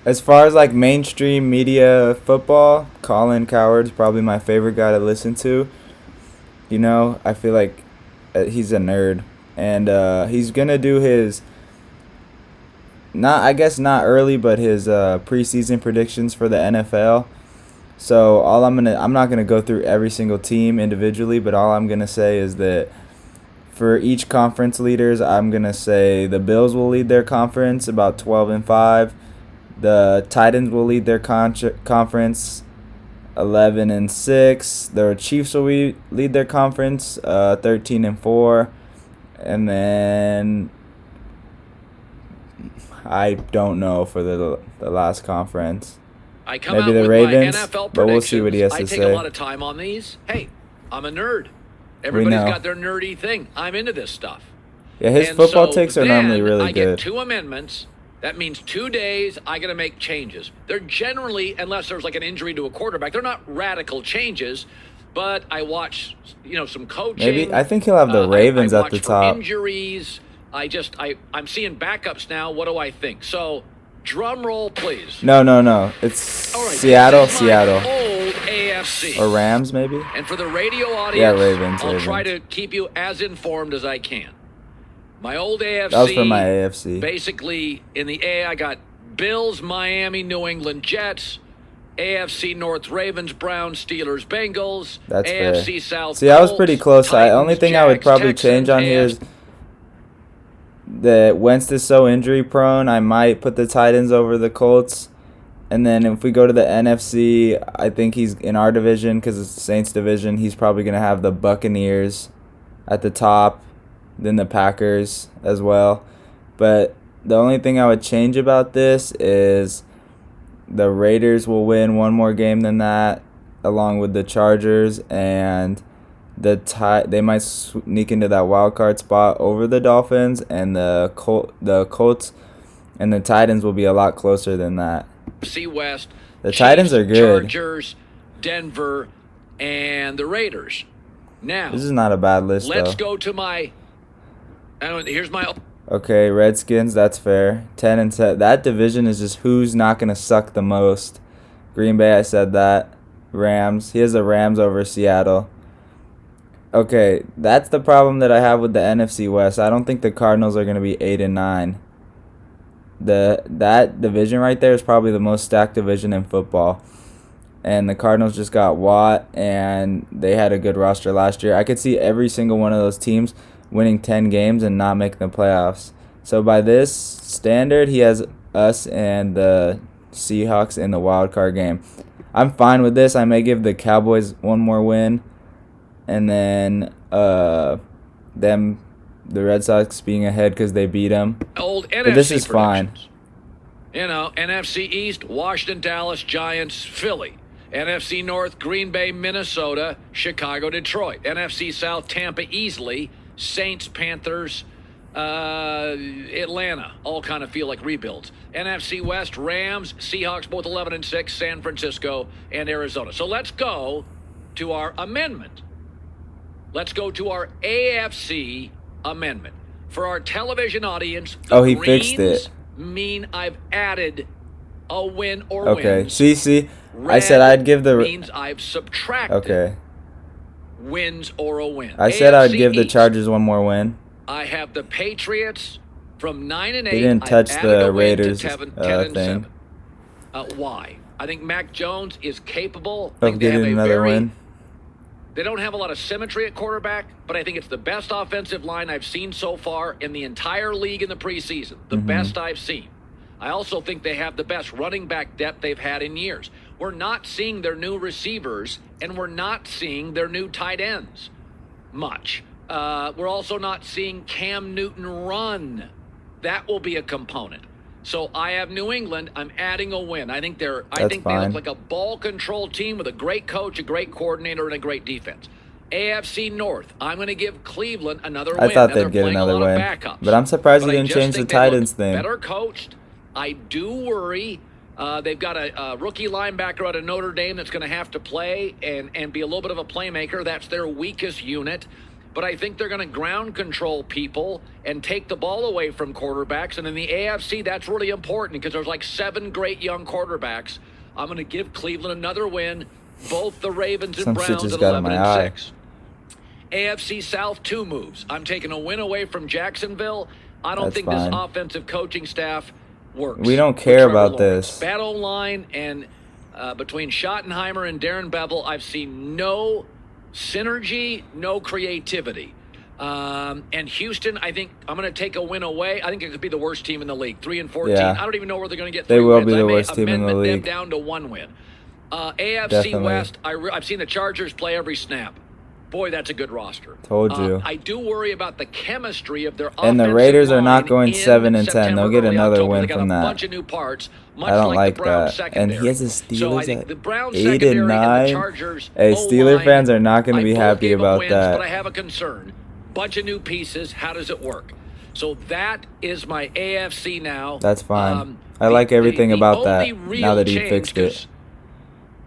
As far as like mainstream media football, Colin Cowherd's probably my favorite guy to listen to. I feel like he's a nerd, and he's gonna do his not I guess not early, but his preseason predictions for the NFL. So I'm not gonna go through every single team individually, but all I'm gonna say is that for each conference leaders, I'm gonna say the Bills will lead their conference about 12-5. The Titans will lead their conference 11-6. The Chiefs will lead their conference 13-4, and then I don't know for the last conference. I come Maybe out the with Ravens, my NFL but we'll see what he has I to take say. a lot of time on these. Hey, I'm a nerd. Everybody's got their nerdy thing. I'm into this stuff. Yeah, his And football so takes are normally really I good. get 2 amendments. That means 2 days I got to make changes. They're generally, unless there's like an injury to a quarterback, they're not radical changes. But I watch, some coaching. Maybe I think he'll have the Ravens I at the watch top. for injuries. I'm seeing backups now. What do I think? So, drum roll, please. No. It's All right, Seattle. Old AFC. Or Rams, maybe? And for the radio audience, Yeah, Ravens. I'll try to keep you as informed as I can. My old AFC. That was for my AFC. Basically, in the A, I got Bills, Miami, New England Jets. AFC North, Ravens, Browns, Steelers, Bengals. That's AFC fair. South, See, I was pretty close. Titans, Only thing Jags, I would probably Texans, change on here is that Wentz is so injury prone. I might put the Titans over the Colts. And then if we go to the NFC, I think he's in our division because it's the Saints division. He's probably going to have the Buccaneers at the top, then the Packers as well. But the only thing I would change about this is the Raiders will win one more game than that, along with the Chargers, and they might sneak into that wild card spot over the Dolphins, and the Colts and the Titans will be a lot closer than that. West. The Titans are good. Chargers, Denver, and the Raiders. Now, this is not a bad list, let's though. go to here's my. Okay, Redskins, that's fair. 10-10. That division is just who's not going to suck the most. Green Bay, I said that. Rams. He has the Rams over Seattle. Okay, that's the problem that I have with the NFC West. I don't think the Cardinals are going to be 8-9. That division right there is probably the most stacked division in football. And the Cardinals just got Watt, and they had a good roster last year. I could see every single one of those teams winning 10 games and not making the playoffs. So by this standard, he has us and the Seahawks in the wild card game. I'm fine with this. I may give the Cowboys one more win, and then the Red Sox being ahead because they beat them. Old NFC but this is fine. NFC East, Washington, Dallas, Giants, Philly. NFC North, Green Bay, Minnesota, Chicago, Detroit. NFC South, Tampa easily. Saints, Panthers, Atlanta, all kind of feel like rebuilds. NFC West, Rams, Seahawks, both 11-6, San Francisco, and Arizona. So let's go to our amendment. Let's go to our AFC amendment. For our television audience, he fixed it. Mean I've added a win or okay. wins. See, Red I said I'd give the means I've subtracted wins or a win. I said I'd give the East, Chargers one more win. I have the Patriots from 9-8. He didn't touch the Raiders 10-7. thing. Why? I think Mac Jones is capable. Of getting another win. They don't have a lot of symmetry at quarterback, but I think it's the best offensive line I've seen so far in the entire league in the preseason. The best I've seen. I also think they have the best running back depth they've had in years. We're not seeing their new receivers, and we're not seeing their new tight ends much. We're also not seeing Cam Newton run. That will be a component. So I have New England. I'm adding a win. I think they look like a ball control team with a great coach, a great coordinator, and a great defense. AFC North, I'm going to give Cleveland another win. I thought they'd get another win. But I'm surprised he didn't change the Titans thing. Better coached. I do worry. They've got a rookie linebacker out of Notre Dame that's going to have to play and be a little bit of a playmaker. That's their weakest unit. but I think they're going to ground control people and take the ball away from quarterbacks. And in the AFC, that's really important because there's like 7 great young quarterbacks. I'm going to give Cleveland another win. Both the Ravens and Some shit Browns just at got in 11 my and eye. 6. AFC South, 2 moves. I'm taking a win away from Jacksonville. I don't That's think fine. this offensive coaching staff works. We don't with care Trevor about Lawrence. this. Bad O-line, and between Schottenheimer and Darren Bevel, I've seen no synergy, no creativity. And Houston, I think I'm going to take a win away. I think it could be the worst team in the league, 3-14. Yeah. I don't even know where they're going to get They 3 will wins. be the I may worst team in the amendment them league. down to 1 win. AFC Definitely. West, I've seen the Chargers play every snap. Boy, that's a good roster. Told you. I do worry about the chemistry of their And the offensive Raiders are not line going in 7 and 10. September, They'll get early another October. win They got from a that. bunch of new parts, much I don't like like the Browns that. secondary. And he has the So I Steelers think the at Browns 8 secondary and and the 9. Chargers Hey, Steeler O-line, fans are not going I to be both happy gave them about wins, that. But I have a concern. Bunch of new pieces. How does it work? So that is my AFC now. That's fine. I like everything about that now that he fixed it.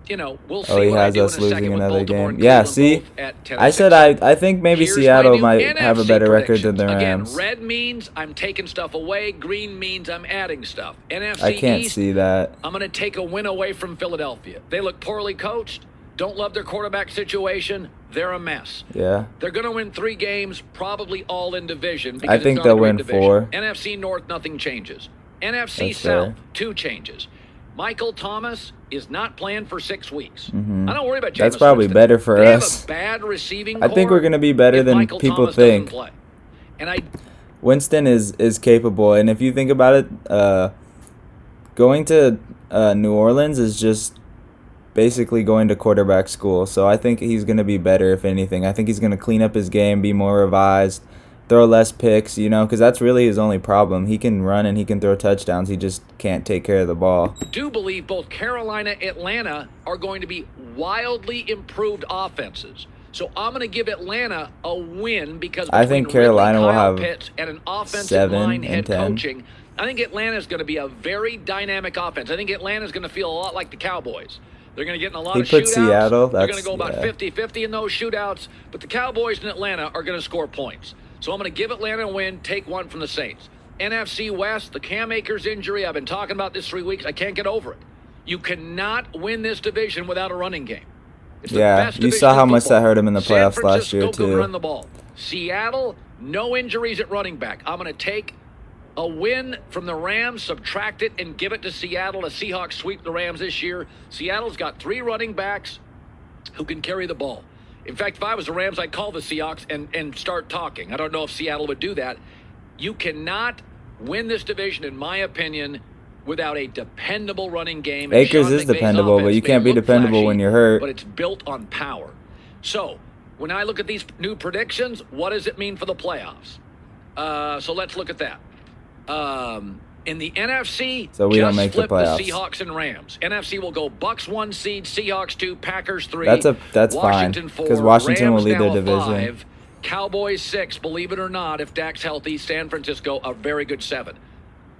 You know, we'll see Oh, he what I has do us in a second losing with another Baltimore game. and Yeah, Cleveland see? both at 10 I and said 6. I think maybe Here's my Seattle new might have a NFC better record than the predictions. Rams. Again, red means I'm taking stuff away. Green means I'm adding stuff. NFC I can't East, see that. I'm going to take a win away from Philadelphia. They look poorly coached. Don't love their quarterback situation. They're a mess. Yeah. They're going to win 3 games, probably all in division. Because I think it's not they'll a great win division. 4. NFC North, nothing changes. NFC That's South, fair. 2 changes. Michael Thomas is not playing for 6 weeks. I don't worry about Jameis That's probably Winston. better for They us. Have a bad receiving I think core we're going to be better if than Michael people Thomas doesn't think. play. And Winston is capable, and if you think about it, going to New Orleans is just basically going to quarterback school. So I think he's going to be better, if anything. I think he's going to clean up his game, be more revised, throw less picks, because that's really his only problem. He can run and he can throw touchdowns. He just can't take care of the ball. do believe both Carolina and Atlanta are going to be wildly improved offenses. So I'm going to give Atlanta a win because I think between Carolina will Ridley, Kyle have Pitts and an offensive 7 line and head 10. coaching, I think Atlanta is going to be a very dynamic offense. I think Atlanta is going to feel a lot like the Cowboys. They're going to get in a lot He of put shootouts. Seattle, They're going that's- to go about yeah. 50-50 in those shootouts. But the Cowboys in Atlanta are going to score points. So I'm going to give Atlanta a win, take 1 from the Saints. NFC West, the Cam Akers injury, I've been talking about this 3 weeks. I can't get over it. You cannot win this division without a running game. It's the Yeah, best you division saw in how much football. that hurt him in the San playoffs last year, Francisco can too. run the ball. Seattle, no injuries at running back. I'm going to take a win from the Rams, subtract it, and give it to Seattle. The Seahawks sweep the Rams this year. Seattle's got 3 running backs who can carry the ball. In fact, if I was the Rams, I'd call the Seahawks and start talking. I don't know if Seattle would do that. You cannot win this division, in my opinion, without a dependable running game. And Akers Sean is McVay's dependable, but offense you may can't be look dependable flashy, when you're hurt. But it's built on power. So, when I look at these new predictions, what does it mean for the playoffs? So let's look at that. In the NFC, So we just don't make the flip playoffs. the Seahawks and Rams. NFC will go Bucks 1 seed, Seahawks 2, Packers 3. That's fine, Washington 4, 'cause Washington will Rams lead now the a division. 5, Cowboys 6, believe it or not, if Dak's healthy. San Francisco a very good 7.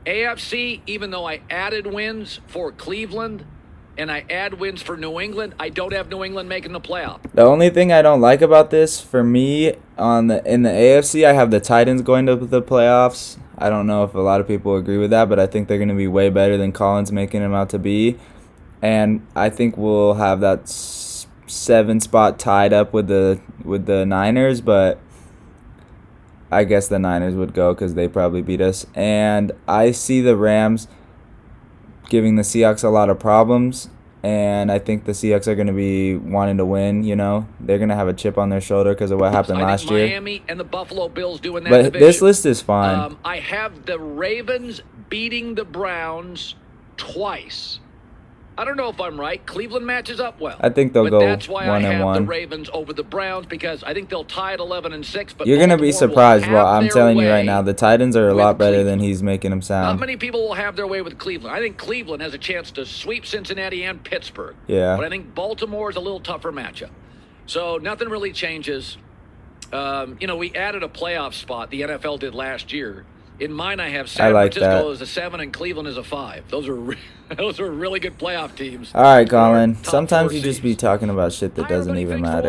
AFC, even though I added wins for Cleveland and I add wins for New England, I don't have New England making the playoff. The only thing I don't like about this, for me, in the AFC, I have the Titans going to the playoffs. I don't know if a lot of people agree with that, but I think they're going to be way better than Colin's making them out to be. And I think we'll have that 7 spot tied up with the Niners, but I guess the Niners would go because they probably beat us. And I see the Rams giving the Seahawks a lot of problems. And I think the Seahawks are going to be wanting to win, They're going to have a chip on their shoulder because of what happened last think year. Miami and the Buffalo Bills doing that But division. this list is fine. I have the Ravens beating the Browns twice. I don't know if I'm right. Cleveland matches up well. I think they'll but go that's why 1 I and have 1. the Ravens over the Browns because I think they'll tie at 11 and 6. But You're going to be Baltimore will surprised. have Well, I'm their telling you way right now, the Titans are a with lot better than Cleveland. he's making them Not sound. many people will have their way with Cleveland. I think Cleveland has a chance to sweep Cincinnati and Pittsburgh. Yeah. But I think Baltimore is a little tougher matchup. So nothing really changes. We added a playoff spot. The NFL did last year. In mine, I have San like Francisco that. as a 7 and Cleveland as a 5. Those are really good playoff teams. All right, Colin. Top Sometimes 4 you just seeds. be talking about shit that Hi, doesn't everybody. even Thanks for matter.